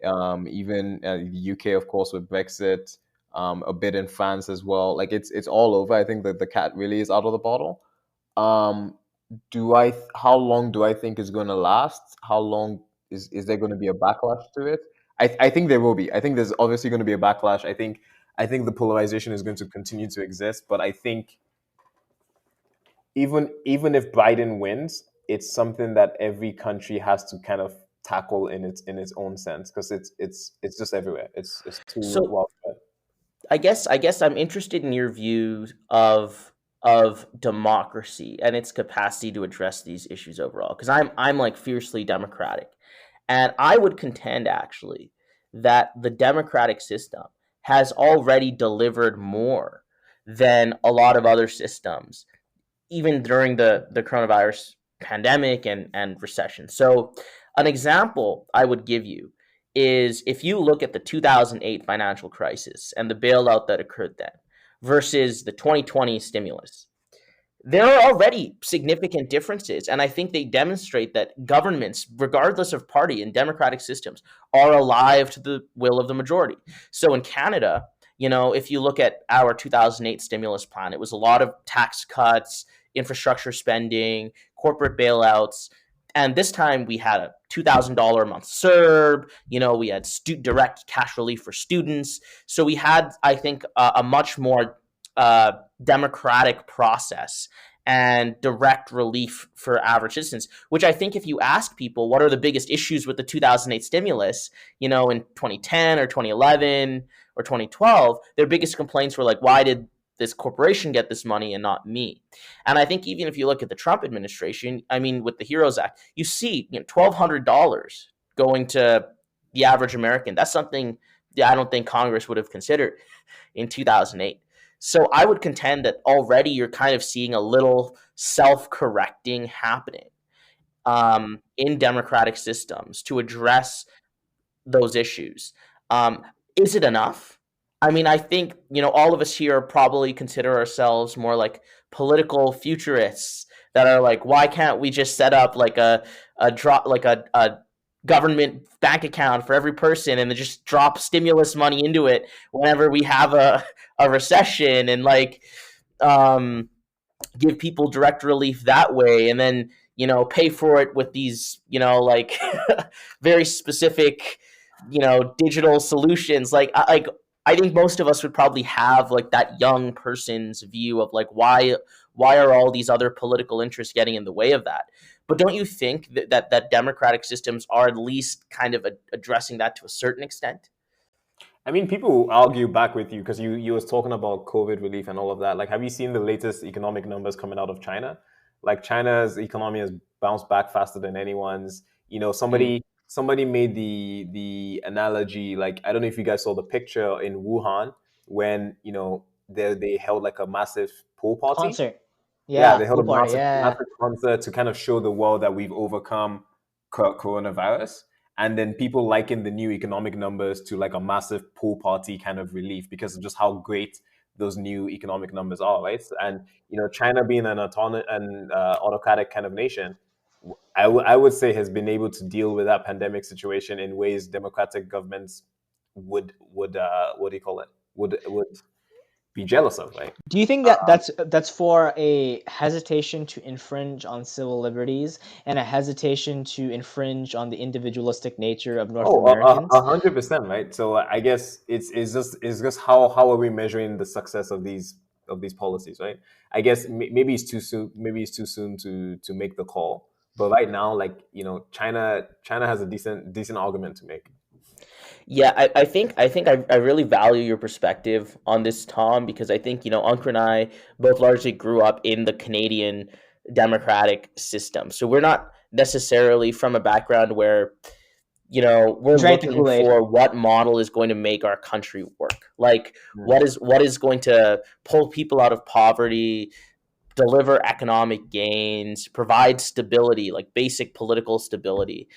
even the UK, of course, with Brexit, a bit in France as well. Like it's all over. I think that the cat really is out of the bottle. How long do I think is going to last? How long is there going to be a backlash to it? I think there will be. I think there's obviously going to be a backlash. I think the polarization is going to continue to exist, but I think even if Biden wins, it's something that every country has to kind of tackle in its own sense, because it's just everywhere. It's too well spread. I guess I'm interested in your view of democracy and its capacity to address these issues overall, because I'm like fiercely democratic, and I would contend actually that the democratic system has already delivered more than a lot of other systems, even during the coronavirus pandemic and recession. So an example I would give you is if you look at the 2008 financial crisis and the bailout that occurred then versus the 2020 stimulus, there are already significant differences. And I think they demonstrate that governments, regardless of party and democratic systems, are alive to the will of the majority. So in Canada, if you look at our 2008 stimulus plan, it was a lot of tax cuts, infrastructure spending, corporate bailouts. And this time we had a $2,000 a month CERB, we had direct cash relief for students. So we had, I think, a much more democratic process and direct relief for average citizens, which I think if you ask people what are the biggest issues with the 2008 stimulus, in 2010 or 2011 or 2012, their biggest complaints were like, why did this corporation get this money and not me? And I think even if you look at the Trump administration, I mean, with the HEROES Act, you see $1,200 going to the average American. That's something that I don't think Congress would have considered in 2008. So I would contend that already you're kind of seeing a little self-correcting happening in democratic systems to address those issues. Is it enough? I mean, I think, all of us here probably consider ourselves more like political futurists that are like, why can't we just set up like a government bank account for every person and then just drop stimulus money into it whenever we have a recession and give people direct relief that way, and then pay for it with these very specific digital solutions. I think most of us would probably have like that young person's view of like why are all these other political interests getting in the way of that? But don't you think that democratic systems are at least kind of addressing that to a certain extent? I mean, people argue back with you because you was talking about COVID relief and all of that. Like, have you seen the latest economic numbers coming out of China? Like, China's economy has bounced back faster than anyone's. Somebody made the analogy, like, I don't know if you guys saw the picture in Wuhan when they held like a massive pool party. Concert. Yeah, Yeah, they held a pool party. massive concert to kind of show the world that we've overcome coronavirus. And then people liken the new economic numbers to like a massive pool party kind of relief because of just how great those new economic numbers are, right? And China being an autocratic kind of nation, I would say has been able to deal with that pandemic situation in ways democratic governments would what do you call it would be jealous of, right? Do you think that that's for a hesitation to infringe on civil liberties and a hesitation to infringe on the individualistic nature of North Americans? 100%, right? So I guess it's just how are we measuring the success of these policies, right? I guess maybe it's too soon. Maybe it's too soon to make the call. But right now, China has a decent argument to make. Yeah, I think I really value your perspective on this, Tom, because I think, Uncle and I both largely grew up in the Canadian democratic system. So we're not necessarily from a background where, we're looking for what model is going to make our country work. Like what is going to pull people out of poverty, deliver economic gains, provide stability, like basic political stability,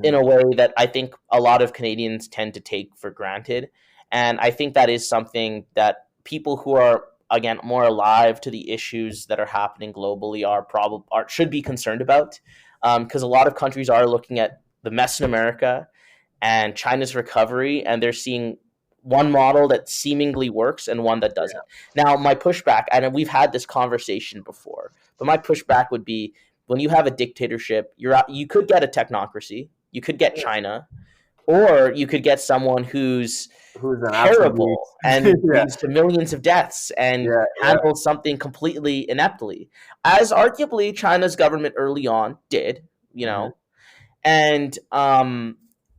in a way that I think a lot of Canadians tend to take for granted. And I think that is something that people who are, again, more alive to the issues that are happening globally should be concerned about, because a lot of countries are looking at the mess in America and China's recovery, and they're seeing one model that seemingly works and one that doesn't. Yeah. Now, my pushback, and we've had this conversation before, but my pushback would be when you have a dictatorship, you could get a technocracy, you could get China, or you could get someone who's terrible and leads to millions of deaths and handles something completely ineptly, as arguably China's government early on did, and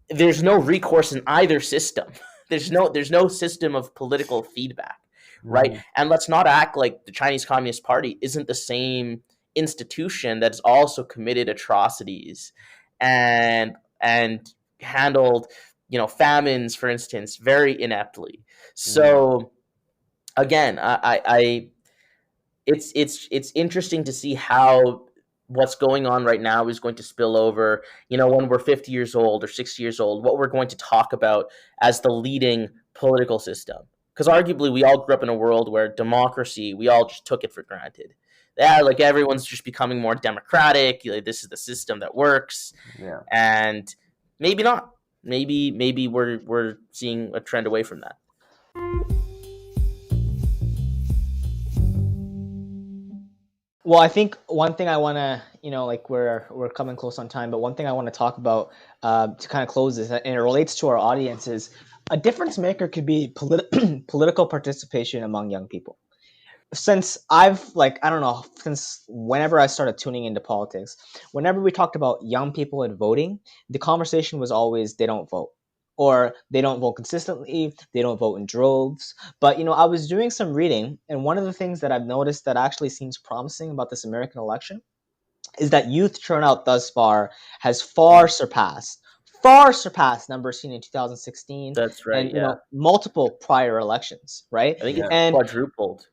there's no recourse in either system. There's no system of political feedback, right? And let's not act like the Chinese Communist Party isn't the same institution that's also committed atrocities and handled, famines, for instance, very ineptly. So again, it's interesting to see how what's going on right now is going to spill over, when we're 50 years old or 60 years old, what we're going to talk about as the leading political system. Because arguably we all grew up in a world where democracy, we all just took it for granted. yeah, like everyone's just becoming more democratic. Like, this is the system that works. Yeah. And maybe not. Maybe we're seeing a trend away from that. Well, I think one thing I want to, like we're coming close on time, but one thing I want to talk about to kind of close this, and it relates to our audience, is a difference maker could be political participation among young people. Since I've I don't know, since whenever I started tuning into politics, whenever we talked about young people and voting, the conversation was always they don't vote, or they don't vote consistently, they don't vote in droves. But I was doing some reading, and one of the things that I've noticed that actually seems promising about this American election is that youth turnout thus far has far surpassed numbers seen in 2016 That's right. and Yeah, multiple prior elections, right? I think it's And quadrupled.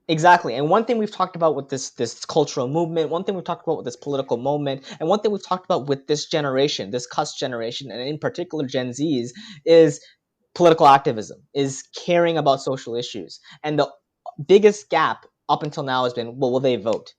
exactly. And one thing we've talked about with this cultural movement, one thing we've talked about with this political moment, and one thing we've talked about with this generation, this cusp generation, and in particular Gen Zs, is political activism, is caring about social issues. And the biggest gap up until now has been, well, will they vote?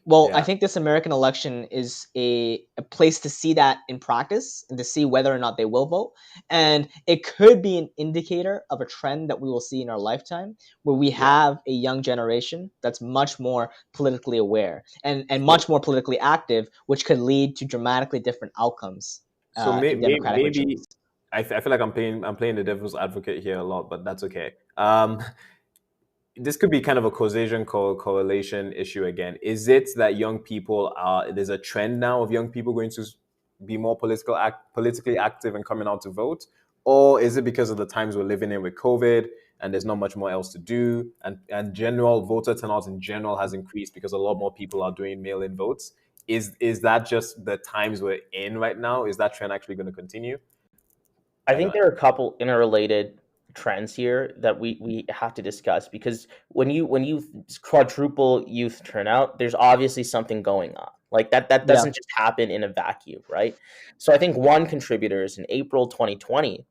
Well, I Yeah. think this American election is a place to see that in practice and to see whether or not they will vote. And it could be an indicator of a trend that we will see in our lifetime, where we have a young generation that's much more politically aware and much more politically active, which could lead to dramatically different outcomes So in democratic maybe regimes. I feel like I'm playing the devil's advocate here a lot, but that's okay. This could be kind of a causation correlation issue again. Is it that young people there's a trend now of young people going to be more politically active and coming out to vote, or is it because of the times we're living in with COVID and there's not much more else to do, and general voter turnout in general has increased because a lot more people are doing mail-in votes? Is that just the times we're in right now? Is that trend actually going to continue? I think there are a couple interrelated trends here that we have to discuss, because when you quadruple youth turnout, there's obviously something going on. Like that doesn't just happen in a vacuum, right? So I think one contributor is in April 2020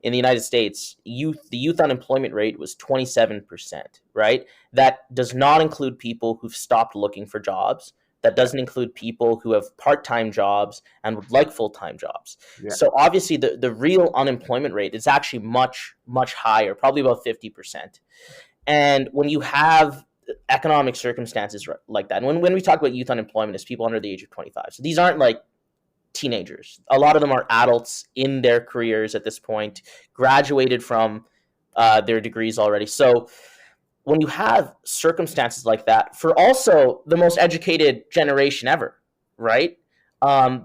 in the United States, the youth unemployment rate was 27%, right? That does not include people who've stopped looking for jobs. That doesn't include people who have part-time jobs and would like full-time jobs. Yeah. So obviously the real unemployment rate is actually much, much higher, probably about 50%. And when you have economic circumstances like that, and when we talk about youth unemployment, it's people under the age of 25. So these aren't like teenagers. A lot of them are adults in their careers at this point, graduated from their degrees already. So when you have circumstances like that, for also the most educated generation ever, right?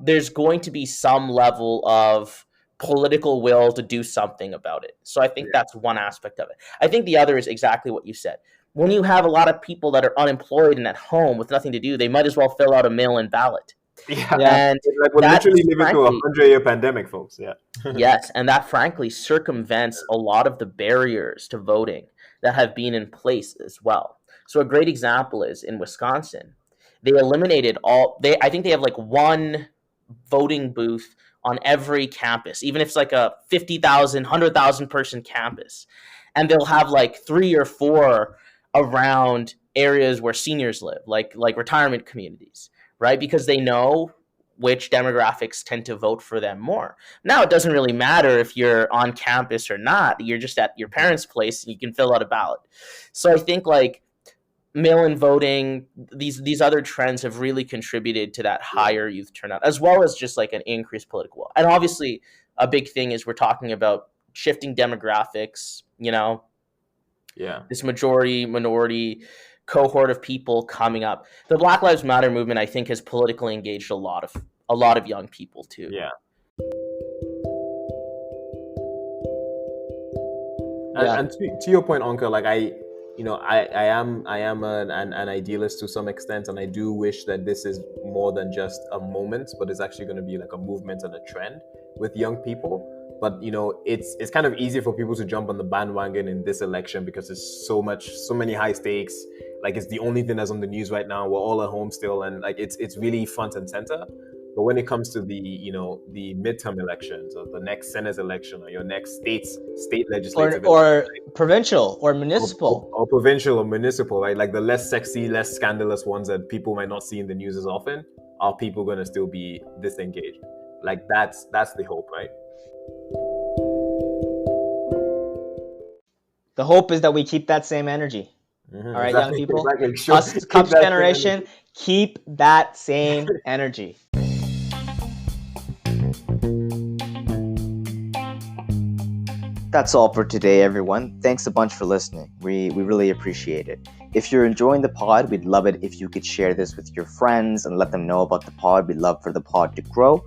There's going to be some level of political will to do something about it. So I think that's one aspect of it. I think the other is exactly what you said. When you have a lot of people that are unemployed and at home with nothing to do, they might as well fill out a mail-in ballot. Yeah. And like we're literally living through a frankly, 100-year pandemic, folks. Yeah. yes, and that frankly circumvents a lot of the barriers to voting that have been in place as well. So a great example is in Wisconsin. They eliminated I think they have like one voting booth on every campus, even if it's like a 50,000, 100,000 person campus. And they'll have like 3 or 4 around areas where seniors live, like retirement communities, right? Because they know which demographics tend to vote for them more. Now, it doesn't really matter if you're on campus or not. You're just at your parents' place and you can fill out a ballot. So I think like mail-in voting, these other trends have really contributed to that higher youth turnout, as well as just like an increased political will. And obviously, a big thing is we're talking about shifting demographics, this majority-minority cohort of people coming up. The Black Lives Matter movement, I think, has politically engaged a lot of young people too. Yeah. And to your point, Anka, like I am an idealist to some extent, and I do wish that this is more than just a moment, but it's actually going to be like a movement and a trend with young people. But it's kind of easy for people to jump on the bandwagon in this election because there's so many high stakes. Like it's the only thing that's on the news right now. We're all at home still, and like it's really front and center. But when it comes to the midterm elections or the next Senate election or your next state legislative or provincial or election, municipal. or provincial or municipal, right? Like the less sexy, less scandalous ones that people might not see in the news as often, are people going to still be disengaged? Like that's the hope, right? The hope is that we keep that same energy. Mm-hmm, all right, exactly, young people. exactly. Sure. Us Cups generation, keep that same energy. That's all for today, everyone. Thanks a bunch for listening. We really appreciate it. If you're enjoying the pod, we'd love it if you could share this with your friends and let them know about the pod. We'd love for the pod to grow.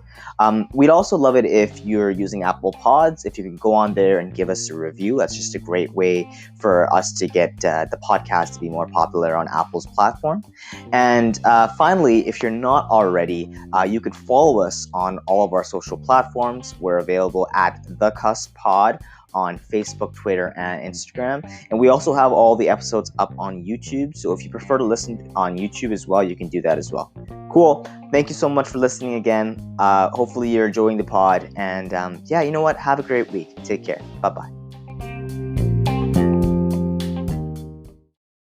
We'd also love it if you're using Apple Pods, if you can go on there and give us a review. That's just a great way for us to get the podcast to be more popular on Apple's platform. And finally, if you're not already, you could follow us on all of our social platforms. We're available at The Cusp Pod on Facebook, Twitter, and Instagram. And we also have all the episodes up on YouTube. So if you prefer to listen on YouTube as well, you can do that as well. Cool. Thank you so much for listening again. Hopefully you're enjoying the pod. And yeah, you know what? Have a great week. Take care. Bye-bye.